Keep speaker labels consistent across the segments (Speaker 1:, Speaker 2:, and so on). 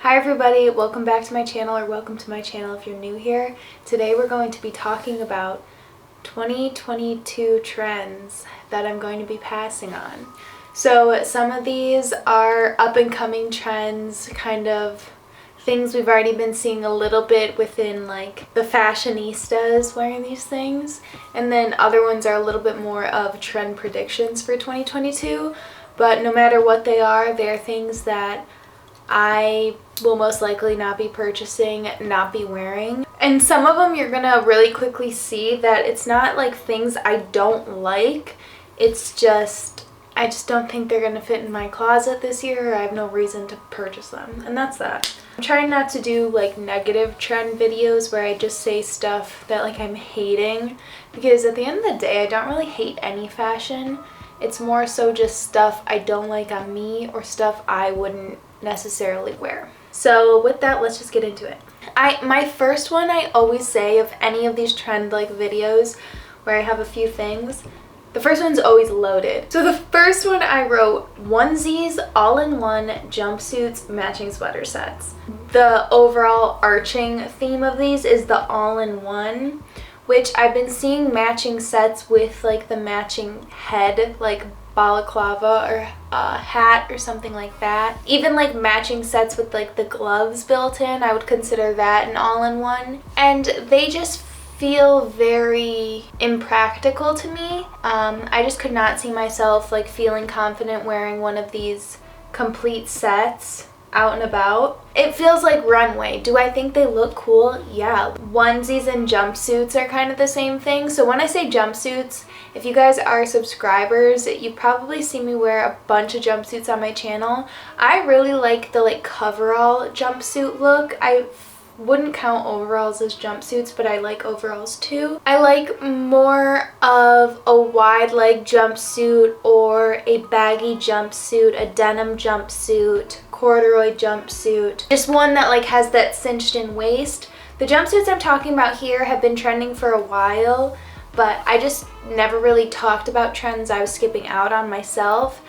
Speaker 1: Hi everybody, welcome back to my channel, or welcome to my channel if you're new here. Today we're going to be talking about 2022 trends that I'm going to be passing on. So some of these are up and coming trends, kind of things we've already been seeing a little bit within like the fashionistas wearing these things, and then other ones are a little bit more of trend predictions for 2022. But no matter what they are, they're things that I will most likely not be purchasing, not be wearing. And some of them you're gonna really quickly see that it's not like things I don't like, it's just I just don't think they're gonna fit in my closet this year, or I have no reason to purchase them, and that's that. I'm trying not to do like negative trend videos where I just say stuff that like I'm hating, because at the end of the day I don't really hate any fashion. It's more so just stuff I don't like on me, or stuff I wouldn't necessarily wear. So with that, let's just get into it. My first one I always say of any of these trend like videos where I have a few things, the first one's always loaded. So the first one I wrote onesies, all-in-one jumpsuits, matching sweater sets. The overall arching theme of these is the all-in-one, which I've been seeing matching sets with like the matching head, like balaclava or a hat or something like that. Even like matching sets with like the gloves built in, I would consider that an all-in-one. And they just feel very impractical to me. I just could not see myself like feeling confident wearing one of these complete sets out and about. It feels like runway. Do I think they look cool? Yeah. Onesies and jumpsuits are kind of the same thing. So when I say jumpsuits, if you guys are subscribers, you probably see me wear a bunch of jumpsuits on my channel. I really like the like coverall jumpsuit look. I wouldn't count overalls as jumpsuits, but I like overalls too. I like more of a wide leg jumpsuit or a baggy jumpsuit, a denim jumpsuit, corduroy jumpsuit, just one that like has that cinched in waist. The jumpsuits I'm talking about here have been trending for a while, but I just never really talked about trends I was skipping out on myself.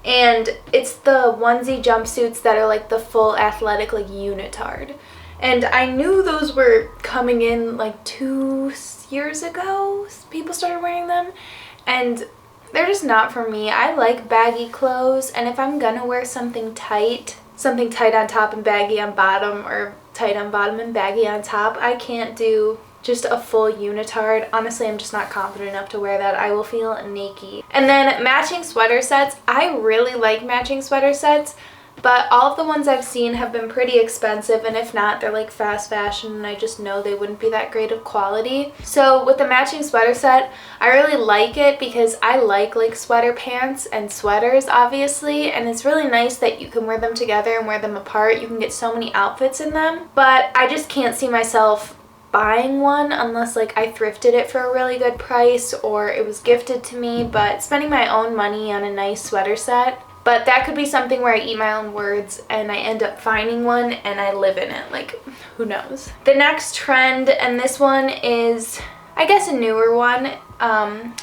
Speaker 1: And it's the onesie jumpsuits that are like the full athletic like unitard. And I knew those were coming in like 2 years ago. People started wearing them, and they're just not for me. I like baggy clothes, and if I'm gonna wear something tight on top and baggy on bottom, or tight on bottom and baggy on top, I can't do just a full unitard. Honestly, I'm just not confident enough to wear that. I will feel naked. And then matching sweater sets. I really like matching sweater sets, but all of the ones I've seen have been pretty expensive, and if not, they're like fast fashion, and I just know they wouldn't be that great of quality. So with the matching sweater set, I really like it because I like sweater pants and sweaters, obviously, and it's really nice that you can wear them together and wear them apart. You can get so many outfits in them, but I just can't see myself buying one unless like I thrifted it for a really good price or it was gifted to me. But spending my own money on a nice sweater set, but that could be something where I eat my own words and I end up finding one and I live in it. Like, who knows? The next trend, and this one is, I guess, a newer one,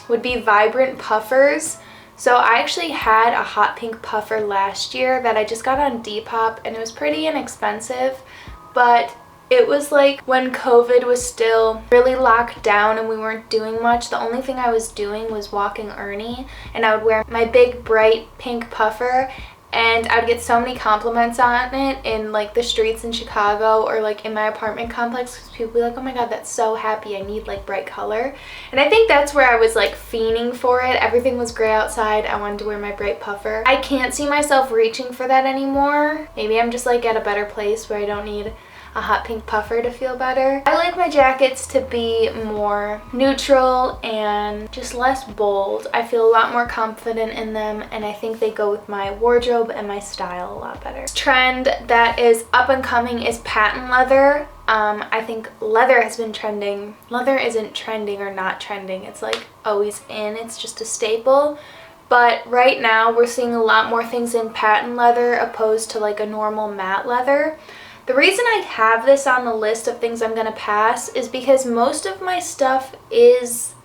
Speaker 1: would be vibrant puffers. So I actually had a hot pink puffer last year that I just got on Depop, and it was pretty inexpensive, but it was like when COVID was still really locked down and we weren't doing much. The only thing I was doing was walking Ernie, and I would wear my big bright pink puffer, and I would get so many compliments on it in like the streets in Chicago or like in my apartment complex, because people would be like, oh my god, that's so happy, I need like bright color. And I think that's where I was like fiending for it. Everything was gray outside, I wanted to wear my bright puffer. I can't see myself reaching for that anymore. Maybe I'm just like at a better place where I don't need a hot pink puffer to feel better. I like my jackets to be more neutral and just less bold. I feel a lot more confident in them, and I think they go with my wardrobe and my style a lot better. Trend that is up and coming is patent leather. I think leather has been trending. Leather isn't trending or not trending. It's like always in. It's just a staple. But right now we're seeing a lot more things in patent leather opposed to like a normal matte leather. The reason I have this on the list of things I'm gonna pass is because most of my stuff is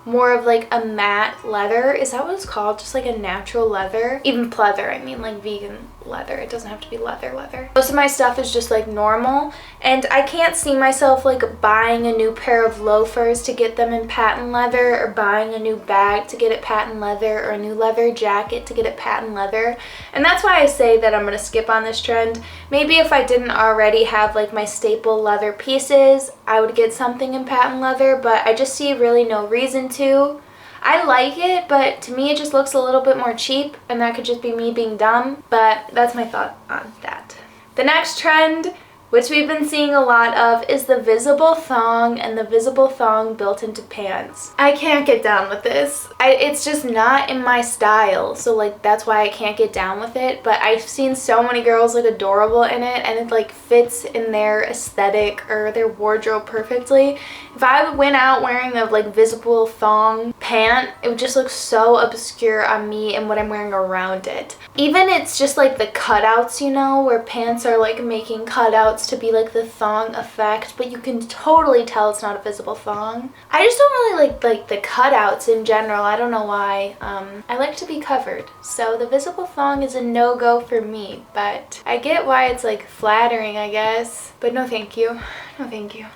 Speaker 1: more of like a matte leather. Is that what it's called? Just like a natural leather? Even pleather, I mean like vegan leather. It doesn't have to be leather. Most of my stuff is just like normal, and I can't see myself like buying a new pair of loafers to get them in patent leather, or buying a new bag to get it patent leather, or a new leather jacket to get it patent leather. And that's why I say that I'm gonna skip on this trend. Maybe if I didn't already have like my staple leather pieces, I would get something in patent leather, but I just see really no reason to. I like it, but to me it just looks a little bit more cheap, and that could just be me being dumb, but that's my thought on that. The next trend, which we've been seeing a lot of, is the visible thong and the visible thong built into pants. I can't get down with this. It's just not in my style, so like that's why I can't get down with it, but I've seen so many girls look adorable in it, and it like fits in their aesthetic or their wardrobe perfectly. If I went out wearing a like visible thong pant, it would just look so obscure on me and what I'm wearing around it. Even it's just like the cutouts, you know, where pants are like making cutouts to be like the thong effect, but you can totally tell it's not a visible thong. I just don't really like the cutouts in general. I don't know why. I like to be covered, so the visible thong is a no-go for me, but I get why it's like flattering, I guess, but no thank you. No thank you.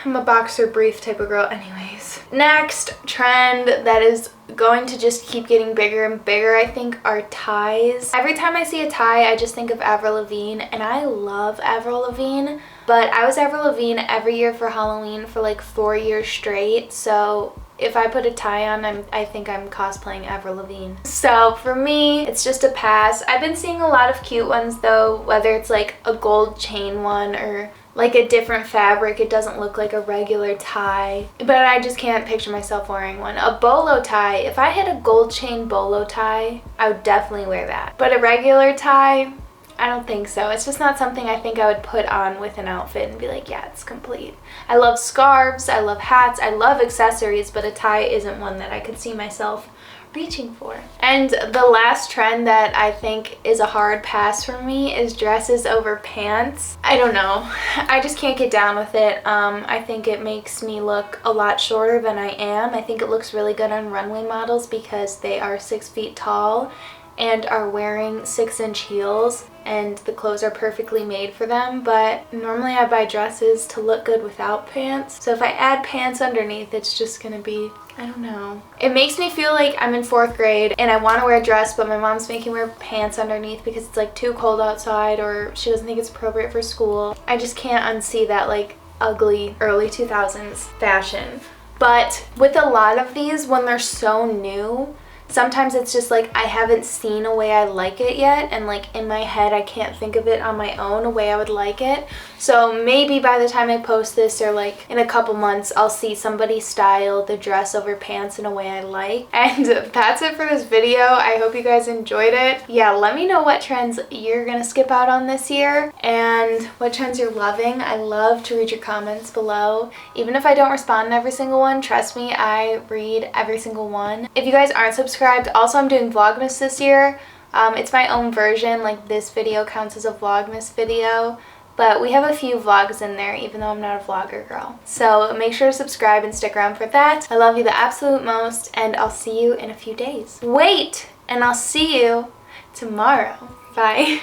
Speaker 1: I'm a boxer brief type of girl anyways. Next trend that is going to just keep getting bigger and bigger, I think, are ties. Every time I see a tie, I just think of Avril Lavigne, and I love Avril Lavigne, but I was Avril Lavigne every year for Halloween for like 4 years straight, so if I put a tie on, I think I'm cosplaying Avril Lavigne. So for me, it's just a pass. I've been seeing a lot of cute ones though, whether it's like a gold chain one or like a different fabric. It doesn't look like a regular tie, but I just can't picture myself wearing one. A bolo tie, if I had a gold chain bolo tie, I would definitely wear that. But a regular tie, I don't think so. It's just not something I think I would put on with an outfit and be like, yeah, it's complete. I love scarves, I love hats, I love accessories, but a tie isn't one that I could see myself reaching for. And the last trend that I think is a hard pass for me is dresses over pants. I don't know. I just can't get down with it. I think it makes me look a lot shorter than I am. I think it looks really good on runway models because they are 6 feet tall and are wearing 6-inch heels, and the clothes are perfectly made for them, but normally I buy dresses to look good without pants. So if I add pants underneath, it's just gonna be, I don't know. It makes me feel like I'm in 4th grade and I want to wear a dress, but my mom's making me wear pants underneath because it's like too cold outside, or she doesn't think it's appropriate for school. I just can't unsee that like ugly early 2000s fashion. But with a lot of these, when they're so new, sometimes it's just like I haven't seen a way I like it yet, and like in my head I can't think of it on my own a way I would like it. So maybe by the time I post this, or like in a couple months, I'll see somebody style the dress over pants in a way I like. And that's it for this video. I hope you guys enjoyed it. Yeah, let me know what trends you're gonna skip out on this year and what trends you're loving. I love to read your comments below. Even if I don't respond to every single one, trust me, I read every single one. If you guys aren't subscribed, also I'm doing Vlogmas this year. It's my own version, like this video counts as a Vlogmas video, but we have a few vlogs in there even though I'm not a vlogger girl. So make sure to subscribe and stick around for that. I love you the absolute most, and I'll see you in a few days. Wait! And I'll see you tomorrow. Bye.